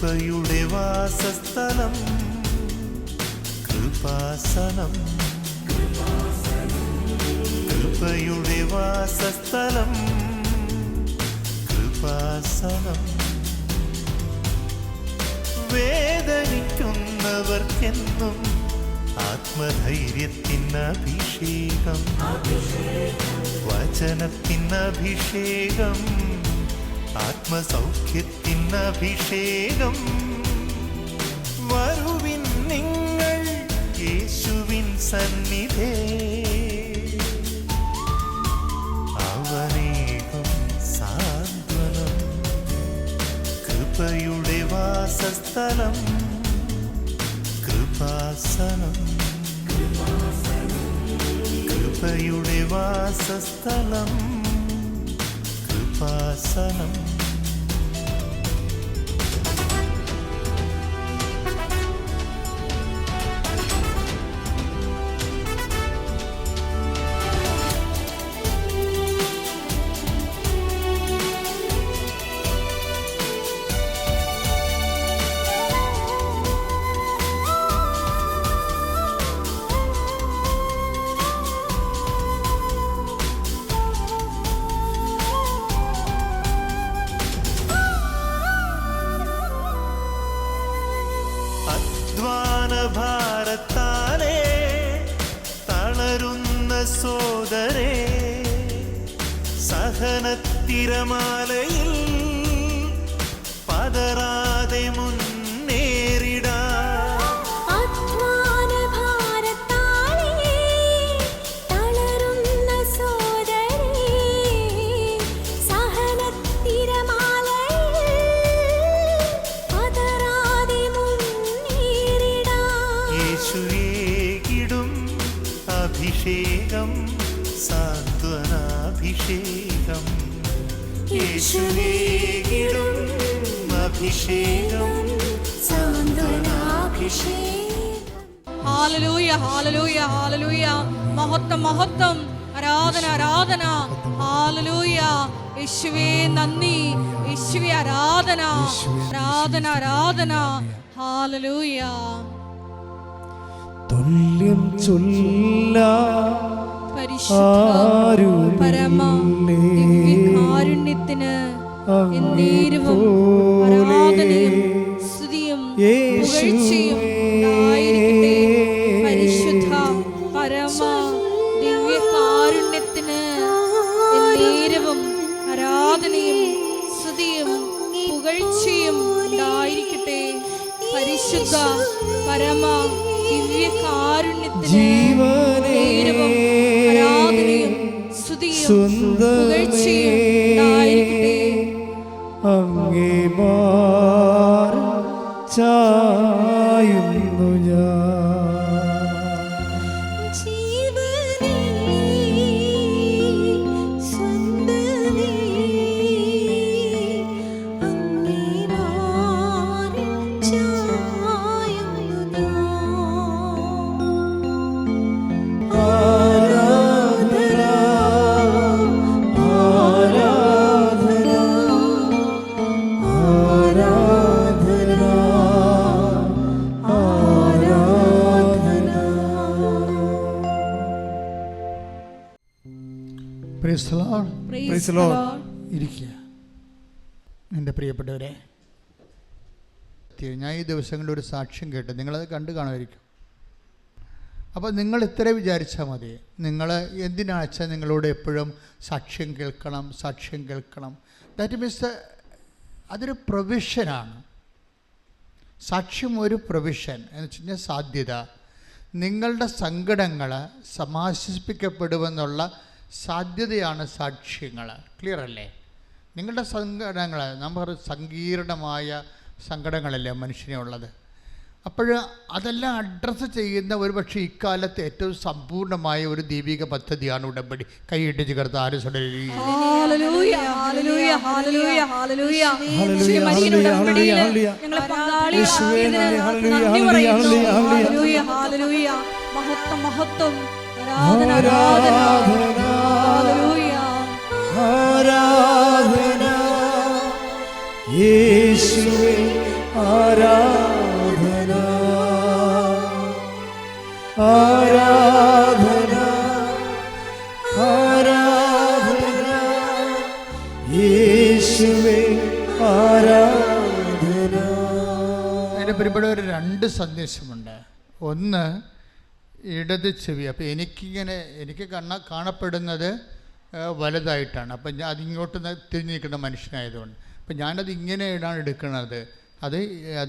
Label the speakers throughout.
Speaker 1: കൃപയുടെ വാസസ്ഥലം കൃപാസനം, കൃപയുടെ വാസസ്ഥലം കൃപാസനം. വേദനിക്കുന്നവർക്കെന്നും ആത്മധൈര്യത്തിനഭിഷേകം, വചനത്തിനഭിഷേകം, ആത്മസൗഖ്യത്തിനഭിഷേകം. വരുവിൻ നിങ്ങൾ യേശുവിൻ സന്നിധേ, അവനേകും സാന്ത്വനം. കൃപയുടെ വാസസ്ഥലം കൃപാസനം, കൃപയുടെ വാസസ്ഥലം കൃപാസനം. ഭാരത്താലേ തളരുന്ന സോദരേ, സഹനത്തിരമാലയിൽ പതറാതെ മുന്നേറിടാം. അഭിഷേകം സാന്ത്വനാഭിഷേകം, യേശുവേകിടും അഭിഷേകം സാന്ത്വനാഭിഷേകം.
Speaker 2: Hallelujah hallelujah hallelujah. മഹത്വം മഹത്വം, ആരാധന ആരാധന. ഹല്ലേലൂയ. യേശുവേ നന്ദി, യേശുവേ ആരാധന ആരാധന ആരാധന. ഹല്ലേലൂയ.
Speaker 3: തുല്യം
Speaker 2: പരമകാരുണ്യത്തിന് എന്നേരവും ആരാധനയും സ്തുതിയും പുകഴ്ചയും ഉണ്ടായിരിക്കട്ടെ. പരിശുദ്ധ പരമ ദിവ്യകാരുണ്യത്തിന് എന്നേരവും ആരാധനയും സ്തുതിയും പുകഴ്ചയും ഉണ്ടായിരിക്കട്ടെ. പരിശുദ്ധ പരമ ദിവ്യകാരുണ്യത്തിന് നേരവും ആരാധനയും സ്തുതിയും പുകഴ്ചയും ഉണ്ടായിരിക്കട്ടെ.
Speaker 3: അങ്ങേ മാറി ചായുന്നു ഞാൻ.
Speaker 4: ഇരിക്കുക. എൻ്റെ പ്രിയപ്പെട്ടവരെ, ഞാൻ ഈ ദിവസങ്ങളിൽ ഒരു സാക്ഷ്യം കേട്ടു. നിങ്ങളത് കണ്ടു കാണുമായിരിക്കും. അപ്പോൾ നിങ്ങൾ ഇത്ര വിചാരിച്ചാൽ മതി. നിങ്ങൾ എന്തിനാച്ചാൽ നിങ്ങളോട് എപ്പോഴും സാക്ഷ്യം കേൾക്കണം, സാക്ഷ്യം കേൾക്കണം. ദാറ്റ് മീൻസ് അതൊരു പ്രൊവിഷനാണ്. സാക്ഷ്യം ഒരു പ്രൊവിഷൻ എന്ന് വെച്ച് കഴിഞ്ഞാൽ സാധ്യത. നിങ്ങളുടെ സങ്കടങ്ങൾ സമാശ്വസിപ്പിക്കപ്പെടുമെന്നുള്ള സാധ്യതയാണ് സാക്ഷ്യങ്ങൾ. ക്ലിയർ അല്ലേ? നിങ്ങളുടെ സങ്കടങ്ങൾ, നമ്മൾ സങ്കീർണമായ സങ്കടങ്ങളല്ലേ മനുഷ്യനെ ഉള്ളത്. അപ്പോൾ അതെല്ലാം അഡ്രസ്സ് ചെയ്യുന്ന ഒരു പക്ഷേ ഇക്കാലത്ത് ഏറ്റവും സമ്പൂർണ്ണമായ ഒരു ദൈവിക പദ്ധതിയാണ് ഉടമ്പടി. കൈയിട്ടിച്ച് കർത്താവ്
Speaker 3: യേശുവേ
Speaker 4: എൻ്റെ പ്രിയപ്പെട്ട ഒരു 2 സന്ദേശമുണ്ട്. ഒന്ന്, ഇടത് ചെവി. അപ്പോൾ എനിക്ക് കാണപ്പെടുന്നത് വലുതായിട്ടാണ്. അപ്പം ഞാൻ അതിങ്ങോട്ട് തിരിഞ്ഞ് നിൽക്കുന്ന മനുഷ്യനായതുകൊണ്ട് അപ്പം ഞാനത് ഇങ്ങനെയാണ് എടുക്കുന്നത്. അത്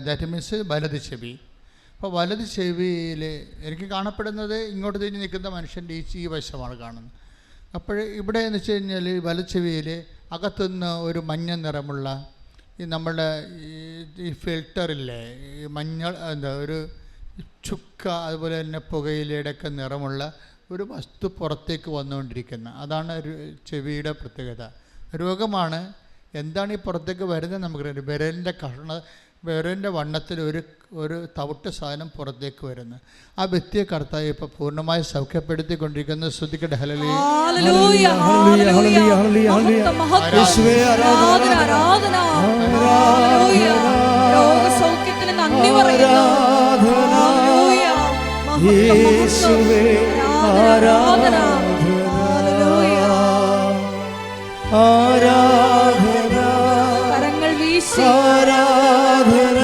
Speaker 4: ദാറ്റ് മീൻസ് വലത് ചെവി. അപ്പോൾ വലത് ചെവിയിൽ എനിക്ക് കാണപ്പെടുന്നത് ഇങ്ങോട്ട് തിരിഞ്ഞ് നിൽക്കുന്ന മനുഷ്യൻ്റെ ഈ വശമാണ് കാണുന്നത്. അപ്പോൾ ഇവിടെ എന്ന് വെച്ച് കഴിഞ്ഞാൽ വലത് ചെവിയിൽ അകത്തുനിന്ന് ഒരു മഞ്ഞ നിറമുള്ള നമ്മുടെ ഈ ഫിൽറ്ററില്ലേ, ഈ മഞ്ഞൾ ഒരു ചുക്ക, അതുപോലെ തന്നെ പുകയിലയുടെയൊക്കെ നിറമുള്ള ഒരു വസ്തു പുറത്തേക്ക് വന്നുകൊണ്ടിരിക്കുന്ന, അതാണ് ചെവിയുടെ പ്രത്യേകത. രോഗമാണ്. എന്താണ് ഈ പുറത്തേക്ക് വരുന്നത് നമുക്കറിയാം. വിരലിൻ്റെ വണ്ണത്തിൽ ഒരു തവിട്ട് സാധനം പുറത്തേക്ക് വരുന്നത്. ആ വ്യക്തിയെ കർത്താവ് ഇപ്പോൾ പൂർണ്ണമായി സൗഖ്യപ്പെടുത്തിക്കൊണ്ടിരിക്കുന്നത്. ശ്രദ്ധിക്കട്ടെ. ഹല്ലേലൂയ.
Speaker 2: കരങ്ങൾ വീശി
Speaker 3: ആരാധന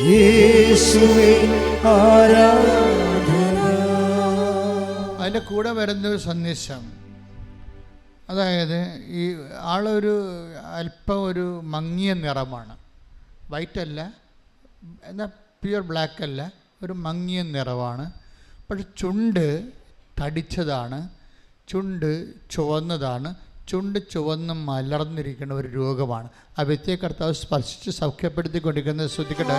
Speaker 3: യേശുവേ ആരാധന.
Speaker 4: അതിൻ്റെ കൂടെ വരുന്നൊരു സന്ദേശം, അതായത് ഈ ആളൊരു അല്പം ഒരു മങ്ങിയ നിറമാണ്. വൈറ്റ് അല്ല, എന്നാൽ പ്യുവർ ബ്ലാക്ക് അല്ല, ഒരു മങ്ങിയ നിറമാണ്. പക്ഷെ ചുണ്ട് തടിച്ചതാണ്, ചുണ്ട് ചുവന്നതാണ്, ചുണ്ട് ചുവന്ന് മലർന്നിരിക്കുന്ന ഒരു രോഗമാണ്. ആ വ്യക്തിയെ കർത്താവ് സ്പർശിച്ച് സൗഖ്യപ്പെടുത്തിക്കൊണ്ടിരിക്കുന്നത്. ശ്രദ്ധിക്കട്ടെ.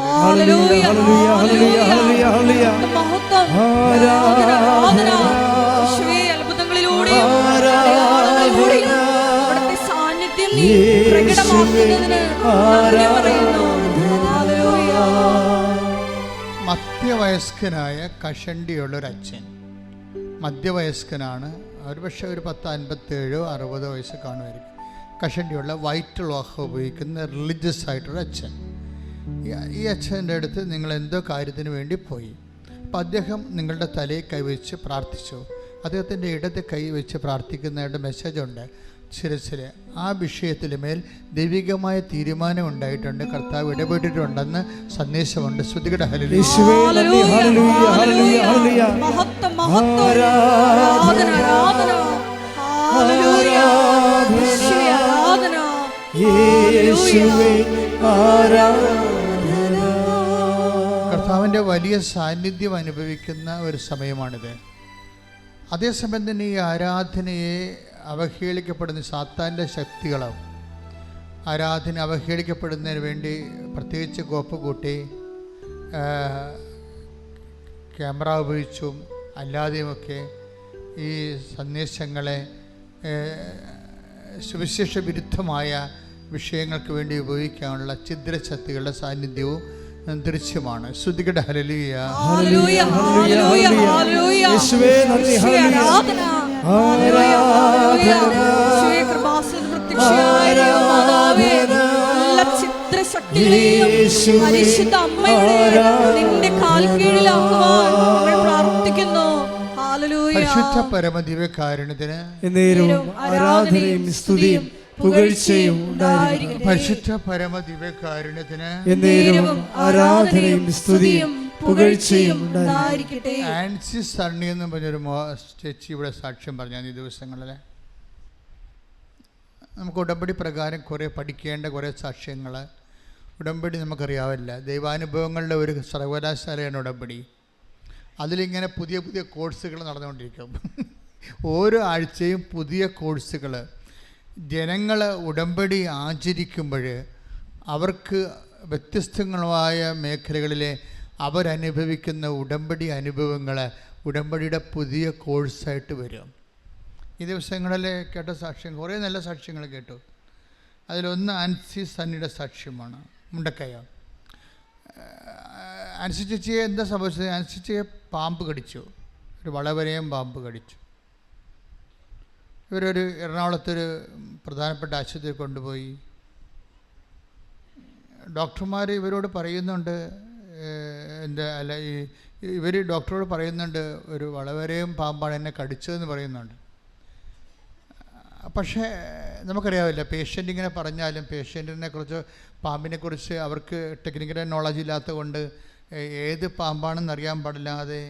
Speaker 4: മധ്യവയസ്കനായ കഷണ്ടിയുള്ളൊരച്ഛൻ, മധ്യവയസ്കനാണ്, ഒരുപക്ഷെ ഒരു 57-60 വയസ്സ് കാണുമായിരിക്കും. കഷണ്ടിയുള്ള വൈറ്റ് ലോഹ ഉപയോഗിക്കുന്ന റിലീജിയസ് ആയിട്ടുള്ള അച്ഛൻ. ഈ അച്ഛൻ്റെ അടുത്ത് നിങ്ങൾ എന്തോ കാര്യത്തിന് വേണ്ടി പോയി. അപ്പം അദ്ദേഹം നിങ്ങളുടെ തലയിൽ കൈവച്ച് പ്രാർത്ഥിച്ചു. അദ്ദേഹത്തിൻ്റെ ഇടത് കൈ വെച്ച് പ്രാർത്ഥിക്കുന്നതായിട്ട് മെസ്സേജുണ്ട് ശിരസിൽ. ആ വിഷയത്തിൽ മേൽ ദൈവികമായ തീരുമാനം ഉണ്ടായിട്ടുണ്ട്, കർത്താവ് ഇടപെട്ടിട്ടുണ്ടെന്ന് സന്ദേശമുണ്ട്. ശ്രുതികട കർത്താവിൻ്റെ വലിയ സാന്നിധ്യം അനുഭവിക്കുന്ന ഒരു സമയമാണിത്. അതേസമയം തന്നെ ഈ ആരാധനയെ അവഹേളിക്കപ്പെടുന്ന സാത്താൻ്റെ ശക്തികളും ആരാധന അവഹേളിക്കപ്പെടുന്നതിന് വേണ്ടി പ്രത്യേകിച്ച് കോപ്പ് കൂട്ടി ക്യാമറ ഉപയോഗിച്ചും അല്ലാതെയുമൊക്കെ ഈ സന്ദേശങ്ങളെ സുവിശേഷ വിരുദ്ധമായ വിഷയങ്ങൾക്ക് വേണ്ടി ഉപയോഗിക്കാനുള്ള ഛിദ്രശക്തികളുടെ സാന്നിധ്യവും ദൃശ്യമാണ്. ശ്രുതികട ഹല്ലേലൂയ. പരിശുദ്ധ പരമദിവ്യകാരുണ്യത്തിന്
Speaker 3: ആരാധനയും സ്തുതിയും പുകഴ്ചയും ഉണ്ടായിരിക്കട്ടെ.
Speaker 4: പരിശുദ്ധ പരമദിവ്യകാരുണ്യത്തിന്
Speaker 3: ആരാധനയും സ്തുതിയും പുകഴ്ചയും ഉണ്ടായിരിക്കട്ടെ.
Speaker 4: ആൻസി സണ്ണി എന്ന് പറഞ്ഞൊരു ചേച്ചി ഇവിടെ സാക്ഷ്യം പറഞ്ഞാൽ ഈ ദിവസങ്ങളിൽ നമുക്ക് ഉടമ്പടി പ്രകാരം കുറേ പഠിക്കേണ്ട കുറേ സാക്ഷ്യങ്ങൾ. ഉടമ്പടി നമുക്കറിയാവില്ല, ദൈവാനുഭവങ്ങളുടെ ഒരു സർവകലാശാലയാണ് ഉടമ്പടി. അതിലിങ്ങനെ പുതിയ പുതിയ കോഴ്സുകൾ നടന്നുകൊണ്ടിരിക്കും. ഓരോ ആഴ്ചയും പുതിയ കോഴ്സുകൾ. ജനങ്ങൾ ഉടമ്പടി ആചരിക്കുമ്പോൾ അവർക്ക് വ്യത്യസ്തങ്ങളായ മേഖലകളിലെ അവരനുഭവിക്കുന്ന ഉടമ്പടി അനുഭവങ്ങൾ ഉടമ്പടിയുടെ പുതിയ കോഴ്സായിട്ട് വരും. ഈ ദിവസങ്ങളിൽ കേട്ട സാക്ഷ്യം, കുറേ നല്ല സാക്ഷ്യങ്ങൾ കേട്ടു. അതിലൊന്ന് ആൻസി സണ്ണിയുടെ സാക്ഷ്യമാണ്, മുണ്ടക്കയ. ആൻസി ചേച്ചിയെ എന്താ സംഭവിച്ചത്? ആൻസി ചേച്ചിയെ പാമ്പ് കടിച്ചു, ഒരു വളവരെയും പാമ്പ് കടിച്ചു. ഇവരൊരു എറണാകുളത്തൊരു പ്രധാനപ്പെട്ട ആശുപത്രിയിൽ കൊണ്ടുപോയി. ഡോക്ടർമാർ ഇവരോട് പറയുന്നുണ്ട്, ഇവർ ഡോക്ടറോട് പറയുന്നുണ്ട് ഒരു വളവരെയും പാമ്പാണ് എന്നെ കടിച്ചതെന്ന് പറയുന്നുണ്ട്. പക്ഷേ നമുക്കറിയാമല്ലോ, പേഷ്യൻ്റ് ഇങ്ങനെ പറഞ്ഞാലും പേഷ്യൻറ്റിനെ കുറിച്ച് പാമ്പിനെക്കുറിച്ച് അവർക്ക് ടെക്നിക്കൽ നോളജ് ഇല്ലാത്തത് കൊണ്ട് ഏത് പാമ്പാണെന്ന് അറിയാൻ പാടില്ലാതെ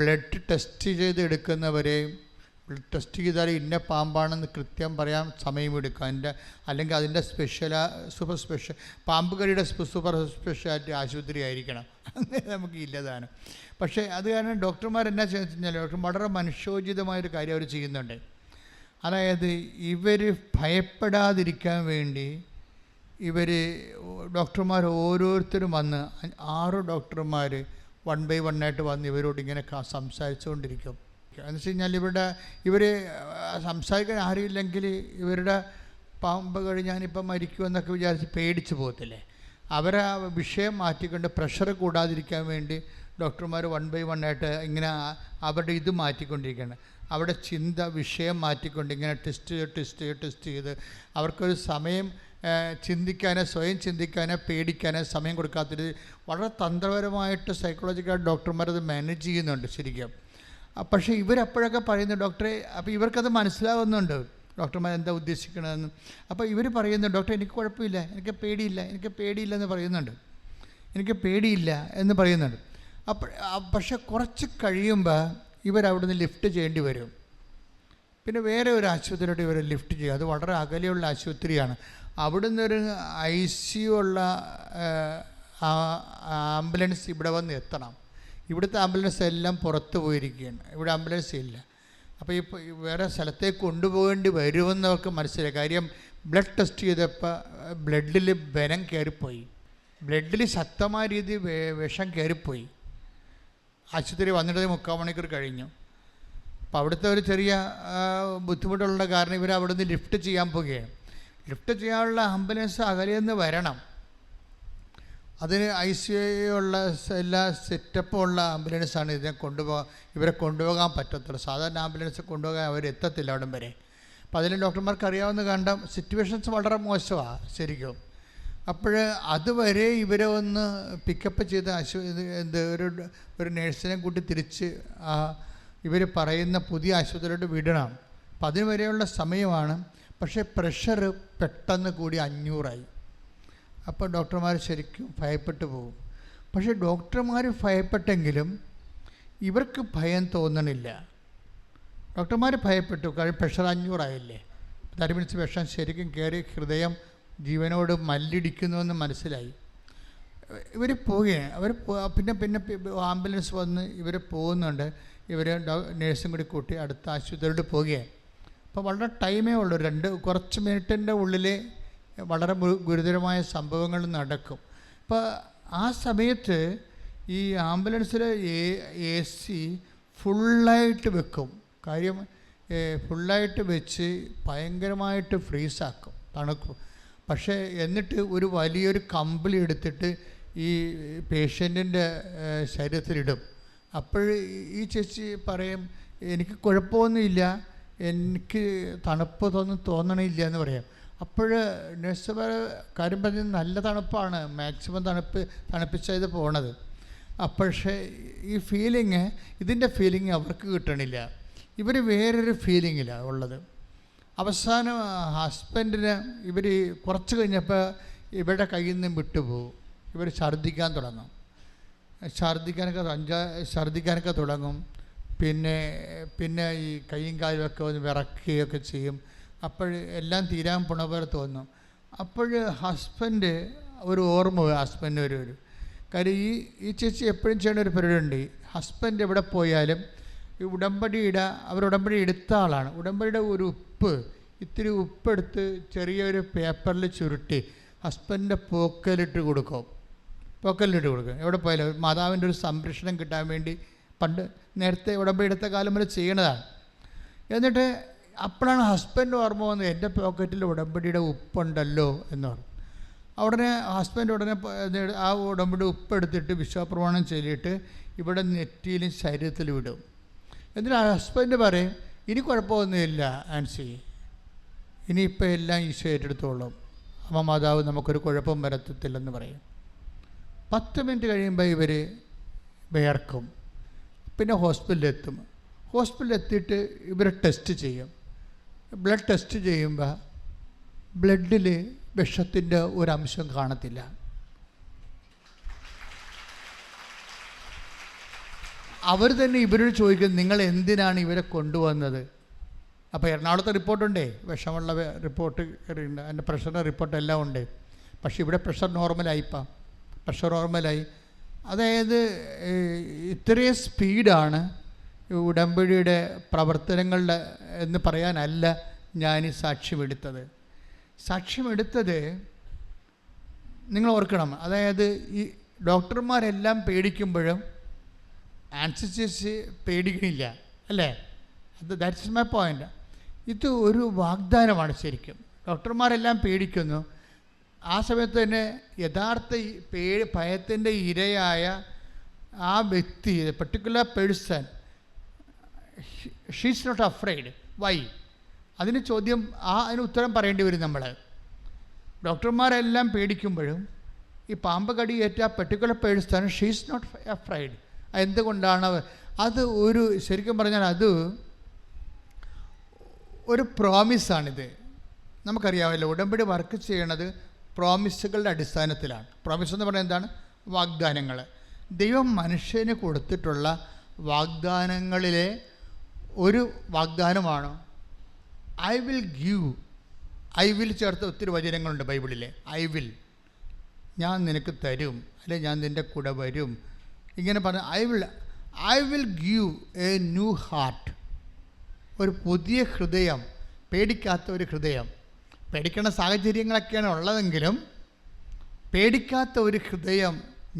Speaker 4: ബ്ലഡ് ടെസ്റ്റ് ചെയ്ത് എടുക്കുന്നവരെയും ബ്ലഡ് ടെസ്റ്റ് ചെയ്താൽ ഇന്ന പാമ്പാണെന്ന് കൃത്യം പറയാൻ സമയമെടുക്കും. അല്ലെങ്കിൽ അതിൻ്റെ സൂപ്പർ സ്പെഷ്യൽ പാമ്പ് കടിയുടെ സൂപ്പർ സ്പെഷ്യാലിറ്റി ആശുപത്രി ആയിരിക്കണം, അങ്ങനെ നമുക്ക് ഇല്ലതാണ്. പക്ഷേ അത് കാരണം ഡോക്ടർമാർ എന്നാ ചെയ്യുന്നത് വെച്ചാൽ ഡോക്ടർ വളരെ മനുഷ്യോചിതമായൊരു കാര്യം അവർ ചെയ്യുന്നുണ്ട്. അതായത് ഇവർ ഭയപ്പെടാതിരിക്കാൻ വേണ്ടി ഡോക്ടർമാർ ഓരോരുത്തരും വന്ന് 6 ഡോക്ടർമാർ 1 by 1 ആയിട്ട് വന്ന് ഇവരോട് ഇങ്ങനെ സംസാരിച്ചുകൊണ്ടിരിക്കും. എന്ന് വെച്ച് കഴിഞ്ഞാൽ ഇവർ സംസാരിക്കാൻ ആരുമില്ലെങ്കിൽ ഇവരുടെ പാമ്പ് കടി ഞാനിപ്പം മരിക്കുമെന്നൊക്കെ വിചാരിച്ച് പേടിച്ച് പോകത്തില്ലേ, അവരെ വിഷയം മാറ്റിക്കൊണ്ട് പ്രഷർ കൂടാതിരിക്കാൻ വേണ്ടി ഡോക്ടർമാർ 1 by 1 ആയിട്ട് ഇങ്ങനെ അവരുടെ ഇത് മാറ്റിക്കൊണ്ടിരിക്കുകയാണ്. അവിടെ വിഷയം മാറ്റിക്കൊണ്ട് ഇങ്ങനെ ടെസ്റ്റ് ചെയ്ത് അവർക്കൊരു സമയം ചിന്തിക്കാനോ സ്വയം ചിന്തിക്കാനോ പേടിക്കാനോ സമയം കൊടുക്കാത്തൊരു വളരെ തന്ത്രപരമായിട്ട് സൈക്കോളജിക്കൽ ഡോക്ടർമാരത് മാനേജ് ചെയ്യുന്നുണ്ട് ശരിക്കും. പക്ഷേ ഇവരപ്പോഴൊക്കെ പറയുന്നു ഡോക്ടറെ, അപ്പോൾ ഇവർക്കത് മനസ്സിലാവുന്നുണ്ട് ഡോക്ടർമാർ എന്താ ഉദ്ദേശിക്കണമെന്ന്. അപ്പോൾ ഇവർ പറയുന്നു ഡോക്ടറെ എനിക്ക് കുഴപ്പമില്ല, എനിക്ക് പേടിയില്ല എന്ന് പറയുന്നുണ്ട്, പക്ഷെ കുറച്ച് കഴിയുമ്പോൾ ഇവരവിടുന്ന് ലിഫ്റ്റ് ചെയ്യേണ്ടി വരും. പിന്നെ വേറെ ഒരു ആശുപത്രിയോട്ട് ഇവരെ ലിഫ്റ്റ് ചെയ്യും. അത് വളരെ അകലെയുള്ള ആശുപത്രിയാണ്. അവിടുന്ന് ഒരു ICU ഉള്ള ആംബുലൻസ് ഇവിടെ വന്ന് എത്തണം. ഇവിടുത്തെ ആംബുലൻസ് എല്ലാം പുറത്ത് പോയിരിക്കുകയാണ്, ഇവിടെ ആംബുലൻസ് ഇല്ല. അപ്പോൾ ഇപ്പോൾ വേറെ സ്ഥലത്തേക്ക് കൊണ്ടുപോകേണ്ടി വരുമെന്നവർക്ക് മനസ്സിലായി. കാര്യം ബ്ലഡ് ടെസ്റ്റ് ചെയ്തപ്പോൾ ബ്ലഡിൽ ബലം കയറിപ്പോയി, ബ്ലഡിൽ ശക്തമായ രീതിയിൽ വിഷം കയറിപ്പോയി. ആശുപത്രി വന്നിട്ട് 3/4 മണിക്കൂർ കഴിഞ്ഞു. അപ്പോൾ അവിടുത്തെ ഒരു ചെറിയ ബുദ്ധിമുട്ടുള്ള കാരണം ഇവർ അവിടുന്ന് ലിഫ്റ്റ് ചെയ്യാൻ പോവുകയാണ്. ലിഫ്റ്റ് ചെയ്യാനുള്ള ആംബുലൻസ് അകലെന്ന് വരണം. അതിന് ICU ഉള്ള എല്ലാ സെറ്റപ്പും ഉള്ള ആംബുലൻസാണ് ഇവരെ കൊണ്ടുപോകാൻ പറ്റത്തുള്ളൂ. സാധാരണ ആംബുലൻസ് കൊണ്ടുപോകാൻ അവരെത്തത്തില്ല അവിടം വരെ. അപ്പോൾ അതിൽ ഡോക്ടർമാർക്ക് അറിയാവുന്ന കണ്ട സിറ്റുവേഷൻസ് വളരെ മോശമാണ് ശരിക്കും. അപ്പോൾ അതുവരെ ഇവരെ ഒന്ന് പിക്കപ്പ് ചെയ്ത് ഒരു നേഴ്സിനെ കൂട്ടി തിരിച്ച് ഇവർ പറയുന്ന പുതിയ ആശുപത്രിയിലോട്ട് വിടണം. അപ്പം അതിന് വരെയുള്ള സമയമാണ്. പക്ഷേ പ്രഷർ പെട്ടെന്ന് കൂടി 500 അപ്പോൾ ഡോക്ടർമാർ ശരിക്കും ഭയപ്പെട്ടു പോകും. പക്ഷേ ഡോക്ടർമാർ ഭയപ്പെട്ടെങ്കിലും ഇവർക്ക് ഭയം തോന്നണില്ല. ഡോക്ടർമാർ ഭയപ്പെട്ടു, കാര്യം പ്രഷർ 500 ദാറ്റ് മീൻസ് വിഷം ശരിക്കും കയറി ഹൃദയം ജീവനോട് മല്ലിടിക്കുന്നുവെന്ന് മനസ്സിലായി. ഇവർ പോവുകയാണ്. പിന്നെ ആംബുലൻസ് വന്ന് ഇവർ പോകുന്നുണ്ട്. ഇവർ നേഴ്സും കൂടി കൂട്ടി അടുത്ത ആശുപത്രിയോട് പോവുകയാണ്. അപ്പോൾ വളരെ ടൈമേ ഉള്ളൂ, കുറച്ച് മിനിറ്റിൻ്റെ ഉള്ളിൽ വളരെ ഗുരുതരമായ സംഭവങ്ങൾ നടക്കും. അപ്പോൾ ആ സമയത്ത് ഈ ആംബുലൻസിൽ AC ഫുള്ളായിട്ട് വെക്കും. കാര്യം ഫുള്ളായിട്ട് വെച്ച് ഭയങ്കരമായിട്ട് ഫ്രീസാക്കും, തണുക്കും. പക്ഷേ എന്നിട്ട് ഒരു വലിയൊരു കമ്പിളി എടുത്തിട്ട് ഈ പേഷ്യൻറ്റിൻ്റെ ശരീരത്തിലിടും. അപ്പോൾ ഈ ചേച്ചി പറയും എനിക്ക് കുഴപ്പമൊന്നുമില്ല, എനിക്ക് തണുപ്പ് തോന്നണില്ല എന്ന് പറയാം. അപ്പോൾ നഴ്സുമാർ കാര്യം പറഞ്ഞ് നല്ല തണുപ്പാണ്, മാക്സിമം തണുപ്പിച്ചത് പോണത്. പക്ഷേ ഈ ഇതിൻ്റെ ഫീലിംഗ് അവർക്ക് കിട്ടണില്ല. ഇവർ വേറൊരു ഫീലിങ്ങിലാണ് ഉള്ളത്. അവസാനം ഹസ്ബൻഡിന് ഇവർ കുറച്ച് കഴിഞ്ഞപ്പോൾ ഇവരുടെ കയ്യിൽ നിന്ന് വിട്ടുപോകും. ഇവർ ഛർദ്ദിക്കാൻ തുടങ്ങും, ഛർദ്ദിക്കാനൊക്കെ തുടങ്ങും. പിന്നെ ഈ കൈയും കാലുമൊക്കെ ഒന്ന് വിറക്കുകയൊക്കെ ചെയ്യും. അപ്പോൾ എല്ലാം തീരാൻ പോണ പോലെ തോന്നും. അപ്പോൾ ഹസ്ബൻഡ് ഒരു ഓർമ്മ ഹസ്ബൻഡ് ഒരു കാര്യം ഈ ചേച്ചി എപ്പോഴും ചെയ്യേണ്ട ഒരു പരിപാടിയുണ്ട്. ഹസ്ബൻഡ് എവിടെ പോയാലും ഈ ഉടമ്പടി എടുത്ത ആളാണ്. ഉടമ്പടിയുടെ ഒരു ഇത്തിരി ഉപ്പെടുത്ത് ചെറിയൊരു പേപ്പറിൽ ചുരുട്ടി ഹസ്ബൻഡിൻ്റെ പോക്കലിട്ട് കൊടുക്കും. എവിടെ പോയാലും മാതാവിൻ്റെ ഒരു സംരക്ഷണം കിട്ടാൻ വേണ്ടി പണ്ട് നേരത്തെ ഉടമ്പടി എടുത്ത കാലം വരെ ചെയ്യണതാണ്. എന്നിട്ട് അപ്പോഴാണ് ഹസ്ബൻഡ് ഓർമ്മ വന്നത്, എൻ്റെ പോക്കറ്റിൽ ഉടമ്പടിയുടെ ഉപ്പുണ്ടല്ലോ എന്ന് പറഞ്ഞു. ഹസ്ബൻഡ് ഉടനെ ആ ഉടമ്പടി ഉപ്പെടുത്തിട്ട് വിശ്വാസപ്രമാണം ചൊല്ലിയിട്ട് ഇവിടെ നെറ്റിയിലും ശരീരത്തിലും വിടും. എന്നിട്ട് ഹസ്ബൻഡ് പറയും ഇനി കുഴപ്പമൊന്നുമില്ല ആൻസി, ഇനിയിപ്പോൾ എല്ലാം ഈശോ ഏറ്റെടുത്തോളും, അമ്മ മാതാവ് നമുക്കൊരു കുഴപ്പം വരത്തില്ലെന്ന് പറയും. 10 മിനിറ്റ് കഴിയുമ്പോൾ ഇവർ വിയർക്കും. പിന്നെ ഹോസ്പിറ്റലിലെത്തും. ഹോസ്പിറ്റലിലെത്തിയിട്ട് ഇവർ ടെസ്റ്റ് ചെയ്യും. ബ്ലഡ് ടെസ്റ്റ് ചെയ്യുമ്പോൾ ബ്ലഡിൽ വിഷത്തിൻ്റെ ഒരംശം കാണത്തില്ല. അവർ തന്നെ ഇവരോട് ചോദിക്കും, നിങ്ങൾ എന്തിനാണ് ഇവരെ കൊണ്ടുവന്നത്? അപ്പോൾ എറണാകുളത്തെ റിപ്പോർട്ടുണ്ടേ, വിഷമുള്ള റിപ്പോർട്ട് ഉണ്ട്, അതിൻ്റെ പ്രഷറിൻ്റെ റിപ്പോർട്ട് എല്ലാം ഉണ്ട്. പക്ഷേ ഇവിടെ പ്രഷർ നോർമലായി. അതായത് ഇത്രയും സ്പീഡാണ് ഉടമ്പടിയുടെ പ്രവർത്തനങ്ങളുടെ എന്ന് പറയാനല്ല ഞാൻ ഈ സാക്ഷ്യമെടുത്തത് നിങ്ങൾ ഓർക്കണം. അതായത് ഈ ഡോക്ടർമാരെല്ലാം പേടിക്കുമ്പോഴും ആൻസിസ്റ്റേഴ്സ് പേടിക്കണില്ല, അല്ലേ? That's my point. ഇത് ഒരു വാഗ്ദാനമാണ് ശരിക്കും. ഡോക്ടർമാരെല്ലാം പേടിക്കുന്നു, ആ സമയത്ത് തന്നെ യഥാർത്ഥ ഭയത്തിൻ്റെ ഇരയായ ആ വ്യക്തി, particular person, she's not afraid. Why? അതിന് ചോദ്യം, അതിന് ഉത്തരം പറയേണ്ടി വരും നമ്മൾ. ഡോക്ടർമാരെല്ലാം പേടിക്കുമ്പോഴും ഈ പാമ്പ് കടിയേറ്റ particular person she's not afraid. എന്തുകൊണ്ടാണ്? അത് ഒരു ശരിക്കും പറഞ്ഞാൽ അത് ഒരു പ്രോമിസാണിത്. നമുക്കറിയാമല്ലോ, ഉടമ്പടി വർക്ക് ചെയ്യണത് പ്രോമിസുകളുടെ അടിസ്ഥാനത്തിലാണ്. പ്രോമിസ് എന്ന് പറഞ്ഞാൽ എന്താണ്? വാഗ്ദാനങ്ങൾ. ദൈവം മനുഷ്യന് കൊടുത്തിട്ടുള്ള വാഗ്ദാനങ്ങളിലെ ഒരു വാഗ്ദാനമാണ് I will give. I will ചേർത്ത് ഒത്തിരി വചനങ്ങളുണ്ട് ബൈബിളിലെ. ഞാൻ നിനക്ക് തരും, അല്ലെ ഞാൻ നിൻ്റെ കൂടെ വരും, ഇങ്ങനെ പറഞ്ഞ I will give A new heart. ഒരു പുതിയ ഹൃദയം, പേടിക്കാത്ത ഒരു ഹൃദയം. പേടിക്കുന്ന സാഹചര്യങ്ങളൊക്കെയാണ് ഉള്ളതെങ്കിലും പേടിക്കാത്ത ഒരു ഹൃദയം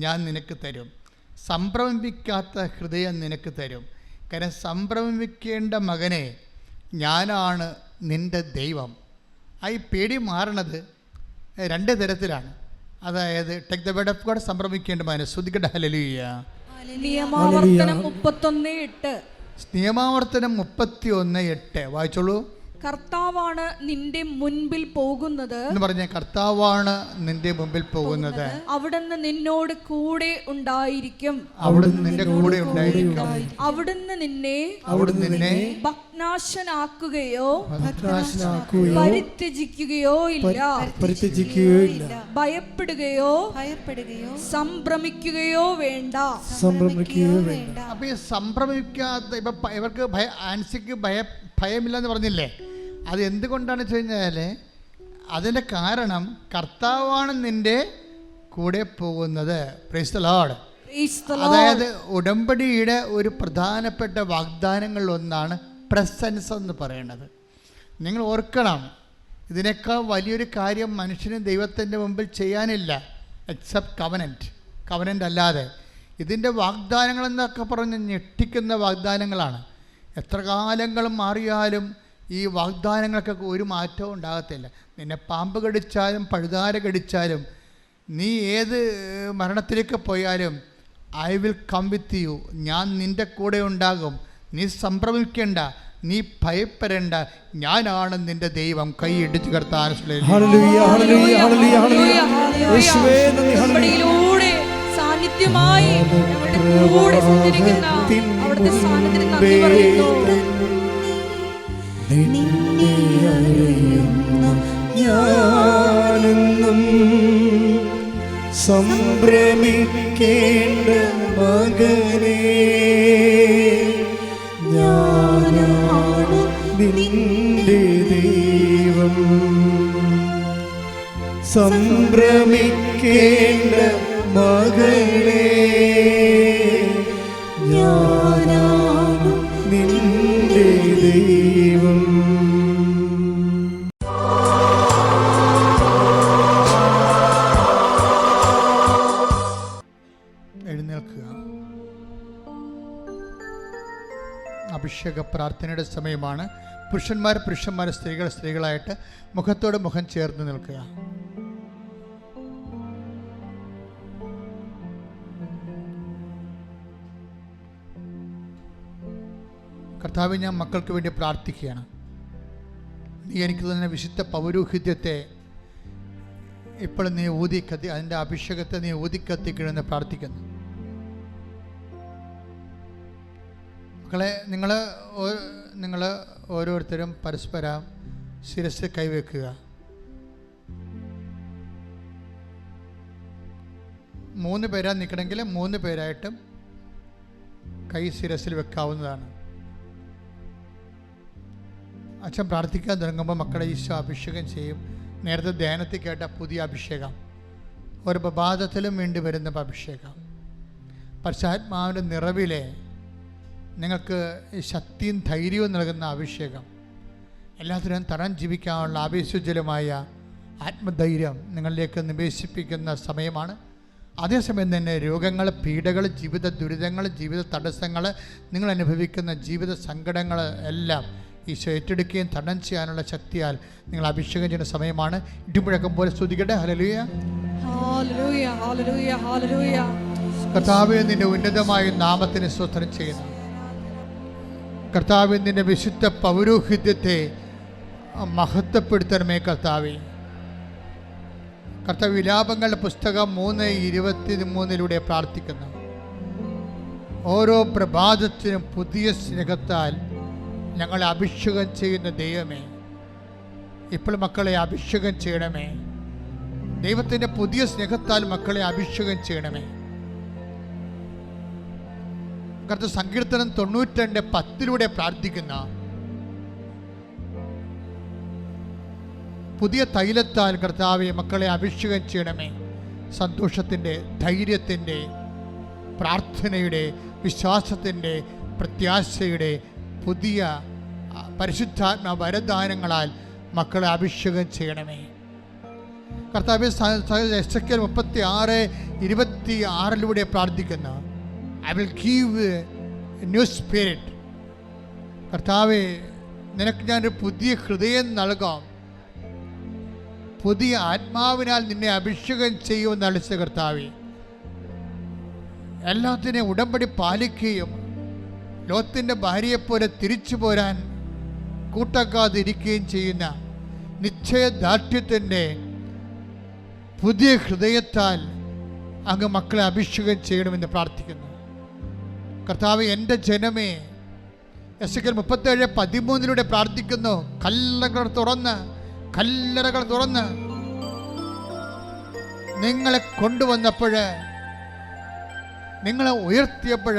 Speaker 4: ഞാൻ നിനക്ക് തരും. സംഭ്രമിക്കാത്ത ഹൃദയം നിനക്ക് തരും. കാരണം സംഭ്രമിക്കേണ്ട മകനെ, ഞാനാണ് നിൻ്റെ ദൈവം. ഈ പേടി മാറണത് രണ്ട് തരത്തിലാണ്. അതായത് take the word of God, സംഭ്രമിക്കേണ്ട മകനെ. ശ്രുതിക്കട്ടെ ഹല്ലേലൂയ.
Speaker 2: നിയമാവർത്തനം 31:8.
Speaker 4: നിയമാവർത്തനം 31:8 വായിച്ചോളൂ.
Speaker 2: കർത്താവാണ് നിന്റെ മുൻപിൽ പോകുന്നത്
Speaker 4: എന്ന് പറഞ്ഞ കർത്താവാണ് നിന്റെ മുമ്പിൽ പോകുന്നത്.
Speaker 2: അവിടുന്ന് നിന്നോട് കൂടെ ഉണ്ടായിരിക്കും.
Speaker 4: അവിടുന്ന് നിന്റെ കൂടെ ഉണ്ടായിരിക്കും.
Speaker 2: അവിടുന്ന് നിന്നെ ഭഗ്നാശനാക്കുകയോ പരിത്യജിക്കുകയോ ഇല്ല. ഭയപ്പെടുകയോ സംഭ്രമിക്കുകയോ വേണ്ട.
Speaker 4: അപ്പൊ ഈ സംഭ്രമിക്കാത്ത, ഇപ്പൊ ഇവർക്ക് ആൻസിക്ക് ഭയമില്ലെന്ന് പറഞ്ഞില്ലേ? അത് എന്തുകൊണ്ടാണെന്ന് വെച്ച് കഴിഞ്ഞാൽ അതിൻ്റെ കാരണം കർത്താവാണ് നിൻ്റെ കൂടെ പോകുന്നത്. Praise the Lord. അതായത് ഉടമ്പടിയുടെ ഒരു പ്രധാനപ്പെട്ട വാഗ്ദാനങ്ങളിൽ ഒന്നാണ് പ്രസൻസ് എന്ന് പറയുന്നത്. നിങ്ങൾ ഓർക്കണം, ഇതിനേക്കാൾ വലിയൊരു കാര്യം മനുഷ്യന് ദൈവത്തിൻ്റെ മുമ്പിൽ ചെയ്യാനില്ല, എക്സെപ്റ്റ് കവനൻ്റ് അല്ലാതെ. ഇതിൻ്റെ വാഗ്ദാനങ്ങളെന്നൊക്കെ പറഞ്ഞ് ഞെട്ടിക്കുന്ന വാഗ്ദാനങ്ങളാണ്. എത്ര കാലങ്ങളും മാറിയാലും ഈ വാഗ്ദാനങ്ങൾക്കൊക്കെ ഒരു മാറ്റവും ഉണ്ടാകത്തില്ല. നിന്നെ പാമ്പ് കടിച്ചാലും പഴുതാര കടിച്ചാലും നീ ഏത് മരണത്തിലേക്ക് പോയാലും I will come with you, ഞാൻ നിൻ്റെ കൂടെ ഉണ്ടാകും. നീ സംഭ്രമിക്കേണ്ട, നീ ഭയപ്പെടേണ്ട, ഞാനാണ് നിൻ്റെ ദൈവം. കൈയിടിച്ച് കർത്താൻ സാന്നിധ്യമായി കൂടെ സഞ്ചരിക്കുന്ന അവിടുത്തെ സാന്നിധ്യത്തിന് നന്ദി പറയുന്നു.
Speaker 3: നിന്നെ അറിയുന്നു ഞാനെന്നും സംഭ്രമിക്കേണ്ട മകനേ, ഞാനാണ് നിന്റെ ദൈവം. സംഭ്രമിക്കേണ്ട മകളേ, ഞാനാണ് നിന്റെ ദൈവം.
Speaker 4: എഴുന്നേൽക്കുക. അഭിഷേക പ്രാർത്ഥനയുടെ സമയമാണ്. പുരുഷന്മാർ സ്ത്രീകളായിട്ട് മുഖത്തോട് മുഖം ചേർന്ന് നിൽക്കുക. കർത്താവേ, ഞാൻ മക്കൾക്ക് വേണ്ടി പ്രാർത്ഥിക്കുകയാണ്. നീ എനിക്ക് തന്നെ വിശുദ്ധ പൗരോഹിത്യത്തെ ഇപ്പോൾ നീ ഊതിക്കത്തി, അതിൻ്റെ അഭിഷേകത്തെ നീ ഊതിക്കത്തിക്കണമെന്ന് പ്രാർത്ഥിക്കുന്നു. മക്കളെ, നിങ്ങൾ ഓരോരുത്തരും പരസ്പരം ശിരസ് കൈവെക്കുക. 3 പേരാ നിൽക്കണമെങ്കിൽ 3 പേരായിട്ടും കൈ ശിരസിൽ വെക്കാവുന്നതാണ്. അച്ഛൻ പ്രാർത്ഥിക്കാൻ തുടങ്ങുമ്പോൾ മക്കളെ ഈശോ അഭിഷേകം ചെയ്യും. നേരത്തെ ധ്യാനത്തിൽ കേട്ട പുതിയ അഭിഷേകം, ഒരു പ്രഭാതത്തിലും വേണ്ടി വരുന്ന അഭിഷേകം, പരിശുദ്ധാത്മാവിൻ്റെ നിറവിലെ നിങ്ങൾക്ക് ശക്തിയും ധൈര്യവും നൽകുന്ന അഭിഷേകം, എല്ലാത്തിനും തരം ജീവിക്കാനുള്ള ആവേശോജ്വലമായ ആത്മധൈര്യം നിങ്ങളിലേക്ക് നിവേശിപ്പിക്കുന്ന സമയമാണ്. അതേസമയം തന്നെ രോഗങ്ങൾ, പീഡകൾ, ജീവിത ദുരിതങ്ങൾ, ജീവിത തടസ്സങ്ങൾ, നിങ്ങൾ അനുഭവിക്കുന്ന ജീവിത സങ്കടങ്ങൾ എല്ലാം ഈശോ ഏറ്റെടുക്കുകയും തടം ചെയ്യാനുള്ള ശക്തിയാൽ നിങ്ങൾ അഭിഷേകം ചെയ്യുന്ന സമയമാണ്. ഇടിമുഴക്കം പോലെ സ്തുതിക്കട്ടെ. Hallelujah,
Speaker 2: hallelujah, hallelujah, hallelujah.
Speaker 4: കർത്താവേ, നിന്റെ ഉന്നതമായ നാമത്തിന് സ്തോത്രം ചെയ്യുന്നു. കർത്താവേ, നിന്റെ വിശുദ്ധ പൗരോഹിത്യത്തെ മഹത്വപ്പെടുത്തണമേ കർത്താവേ. കർത്താവ് വിലാപങ്ങളുടെ പുസ്തകം 3:23 പ്രാർത്ഥിക്കുന്നു. ഓരോ പ്രഭാതത്തിനും പുതിയ സ്നേഹത്താൽ ഞങ്ങളെ അഭിഷേകം ചെയ്യുന്ന ദൈവമേ, ഇപ്പോൾ മക്കളെ അഭിഷേകം ചെയ്യണമേ. ദൈവത്തിൻ്റെ പുതിയ സ്നേഹത്താൽ മക്കളെ അഭിഷേകം ചെയ്യണമേ. കർത്താവ് സങ്കീർത്തനം 92:10 പ്രാർത്ഥിക്കുന്ന പുതിയ തൈലത്താൽ കർത്താവെ മക്കളെ അഭിഷേകം ചെയ്യണമേ. സന്തോഷത്തിൻ്റെ, ധൈര്യത്തിൻ്റെ, പ്രാർത്ഥനയുടെ, വിശ്വാസത്തിൻ്റെ, പ്രത്യാശയുടെ പുതിയ പരിശുദ്ധാത്മ വരദാനങ്ങളാൽ മക്കളെ അഭിഷേകം ചെയ്യണമേ കർത്താവെ. എസെക്കിയേൽ 36:26 പ്രാർത്ഥിക്കുന്നു. I will give new spirit. കർത്താവെ, നിനക്ക് ഞാനൊരു പുതിയ ഹൃദയം നൽകാം, പുതിയ ആത്മാവിനാൽ നിന്നെ അഭിഷേകം ചെയ്യുമെന്ന് അളിച്ച കർത്താവെ, എല്ലാത്തിനെയും ഉടമ്പടി പാലിക്കുകയും ലോത്തിൻ്റെ ഭാര്യയെപ്പോലെ തിരിച്ചു പോരാൻ കൂട്ടാക്കാതിരിക്കുകയും ചെയ്യുന്ന നിശ്ചയദാർഢ്യത്തിൻ്റെ പുതിയ ഹൃദയത്താൽ അങ്ങ് മക്കളെ അഭിഷേകം ചെയ്യണമെന്ന് പ്രാർത്ഥിക്കുന്നു കർത്താവ്. എൻ്റെ ജനമേ, എസെക്കിയേൽ 37:13 പ്രാർത്ഥിക്കുന്നു. കല്ലറകൾ തുറന്ന് നിങ്ങളെ കൊണ്ടുവന്നപ്പോൾ, നിങ്ങളെ ഉയർത്തിയപ്പോൾ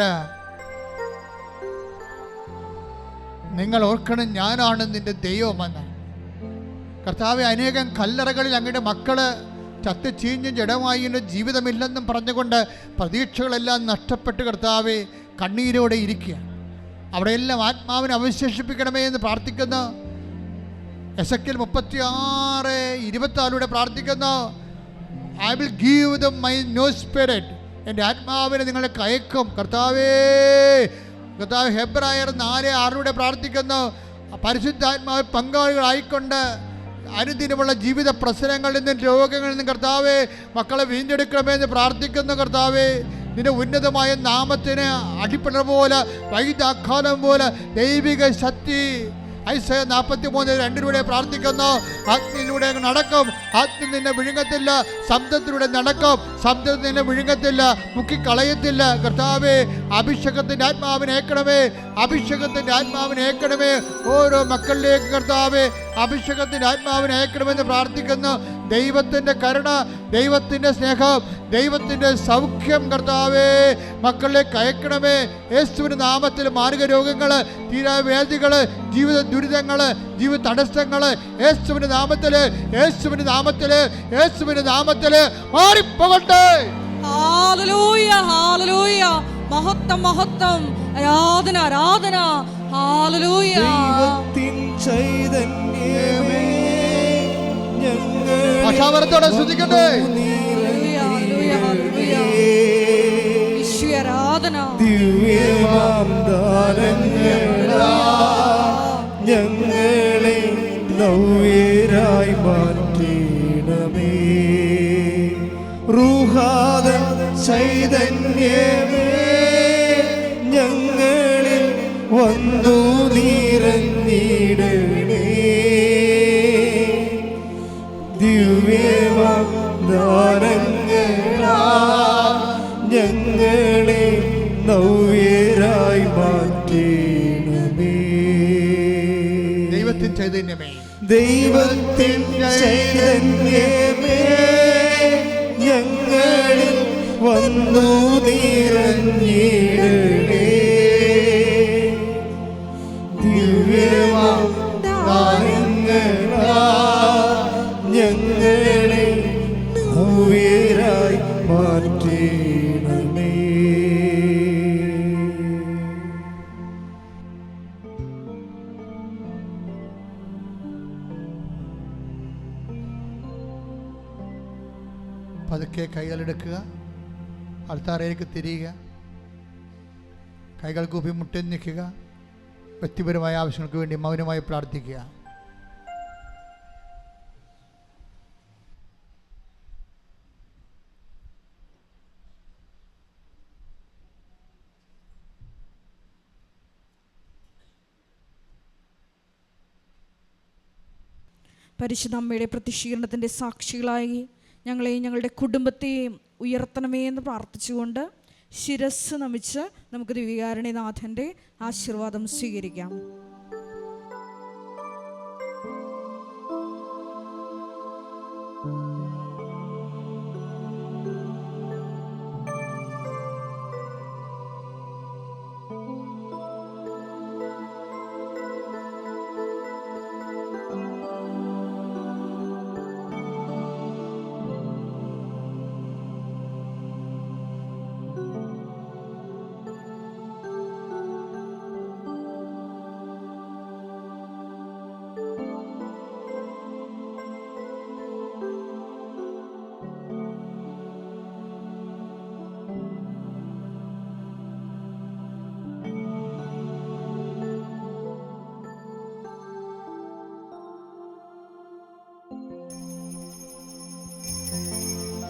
Speaker 4: നിങ്ങൾ ഓർക്കണം, ഞാനാണ് നിന്റെ ദൈവമെന്ന്. കർത്താവെ, അനേകം കല്ലറകളിൽ അങ്ങയുടെ മക്കള് ചത്ത് ചീഞ്ഞും ജഡമായും ജീവിതമില്ലെന്നും പറഞ്ഞുകൊണ്ട് പ്രതീക്ഷകളെല്ലാം നഷ്ടപ്പെട്ട് കർത്താവെ കണ്ണീരോടെ ഇരിക്കുക. അവിടെയെല്ലാം ആത്മാവിനെ അവശേഷിപ്പിക്കണമേ എന്ന് പ്രാർത്ഥിക്കുന്നു. എസെക്കിയേൽ 36:24 പ്രാർത്ഥിക്കുന്നു. I will give dum my new spirit. എൻ്റെ ആത്മാവിനെ നിങ്ങളെ കയക്കും കർത്താവേ. കർത്താവ് ഹെബ്രായർ 4:6 പ്രാർത്ഥിക്കുന്നു. പരിശുദ്ധാത്മാവ് പങ്കാളികളായിക്കൊണ്ട് അനുദിനമുള്ള ജീവിത പ്രശ്നങ്ങളിൽ നിന്നും രോഗങ്ങളിൽ നിന്നും കർത്താവേ മക്കളെ വീണ്ടെടുക്കണമെന്ന് പ്രാർത്ഥിക്കുന്നു കർത്താവേ. നിന്റെ ഉന്നതമായ നാമത്തിന് അടിപ്പിണർ പോലെ, വൈദ്യാഘാതം പോലെ ദൈവിക ശക്തി ഐസയ 43:2 പ്രാർത്ഥിക്കുന്നു. അഗ്നിയിലൂടെ നടക്കും, അഗ്നി നിന്നെ വിഴുങ്ങത്തില്ല. ശബ്ദത്തിലൂടെ നടക്കും, ശബ്ദം നിന്നെ വിഴുങ്ങത്തില്ല, മുക്കിക്കളയത്തില്ല. കർത്താവേ, അഭിഷേകത്തിൻ്റെ ആത്മാവിനെ ഏക്കണമേ, അഭിഷേകത്തിൻ്റെ ആത്മാവിനെ ഏക്കണമേ. ഓരോ മക്കളിലേക്ക് കർത്താവേ അഭിഷേകത്തിൻ്റെ ആത്മാവിനെ ഏക്കണമെന്ന് പ്രാർത്ഥിക്കുന്നു. ദൈവത്തിൻ്റെ കരുണ, ദൈവത്തിൻ്റെ സ്നേഹം, ദൈവത്തിൻ്റെ സൗഖ്യം കർത്താവേ മക്കളിലേക്ക് അയക്കണമേ. യേശുവിൻ്റെ നാമത്തിൽ മാർഗ രോഗങ്ങൾ, തീരാവേദികൾ, ജീവിത ദുരിതങ്ങൾ, ജീവിത തടസ്സങ്ങൾ യേശുവിൻ്റെ നാമത്തിൽ, യേശുവിൻ്റെ നാമത്തിൽ, യേശുവിൻ്റെ നാമത്തിൽ മാറിപ്പോകട്ടെ.
Speaker 2: Hallelujah, hallelujah. മഹത്വം, മഹത്വം, ആരാധന, ആരാധന. ഹല്ലേലൂയ.
Speaker 3: ദൈവത്തിൻ ചൈതന്യമേ,
Speaker 4: ഭാഷാവരത്തോടെ സ്തുതിക്കട്ടെ.
Speaker 3: ദിവ്യമാം ദാനങ്ങളാ ഞങ്ങളെ നവ്യരായി മാറ്റണമേ. റൂഹാദൻ ചൈതന്യമേ, ഞങ്ങളിൽ വന്നു നിറഞ്ഞിടണേ. ദിവ്യമാം ദാനങ്ങളാ ഞങ്ങളെ നവ്യരായി മാറ്റണമേ.
Speaker 4: ദൈവത്തിൻ ചൈതന്യമേ,
Speaker 3: ദൈവത്തിൻ ചൈതന്യമേ ഞങ്ങളിൽ വന്നു നിറഞ്ഞിടണേ. ദിവ്യവാഗ്ദാനങ്ങളാ ഞങ്ങളെ നവ്യരായി മാറ്റണമേ.
Speaker 4: പതുക്കെ കൈകളെടുക്കുക, അൾത്താരയിലേക്ക് തിരിയുക, കൈകൾ കൂപ്പി മുട്ടി നിൽക്കുക. വ്യക്തിപരമായ ആവശ്യങ്ങൾക്ക് വേണ്ടി മൗനമായി പ്രാർത്ഥിക്കുക.
Speaker 2: പരിശുദ്ധ അമ്മയുടെ പ്രത്യക്ഷീകരണത്തിൻ്റെ സാക്ഷികളായി ഞങ്ങളെയും ഞങ്ങളുടെ കുടുംബത്തെയും ഉയർത്തണമേ എന്ന് പ്രാർത്ഥിച്ചുകൊണ്ട് ശിരസ് നമിച്ച് നമുക്ക് ദിവ്യകാരുണ്യനാഥൻ്റെ ആശീർവാദം സ്വീകരിക്കാം.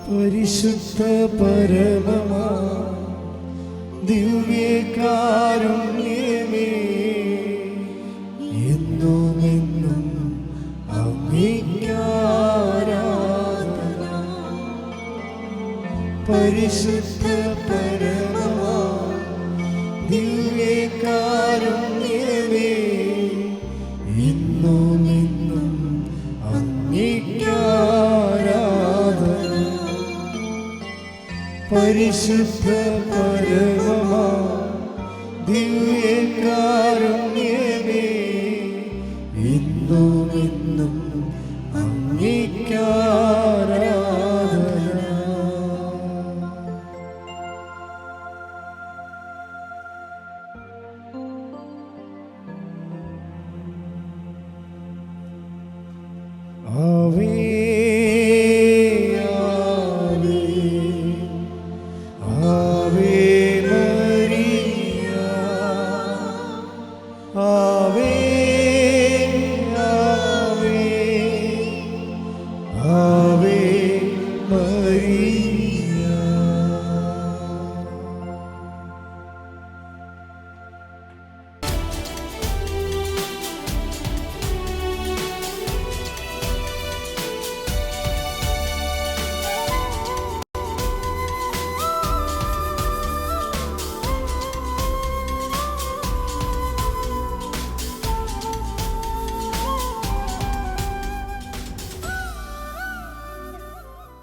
Speaker 3: പരിശുദ്ധ പരമമാ ദിവ്യകാരുണ്യമേ എന്നുമെന്നും അങ്ങേക്കാരാധന. പരിശുദ്ധ പരമമാ ദിവ്യകാരുണ്യമേ എന്നുമെന്നും അങ്ങേക്കാരാധന. പരിശുദ്ധ പരമമാ ദിവ്യകാരുണ്യമേ എന്നുമെന്നും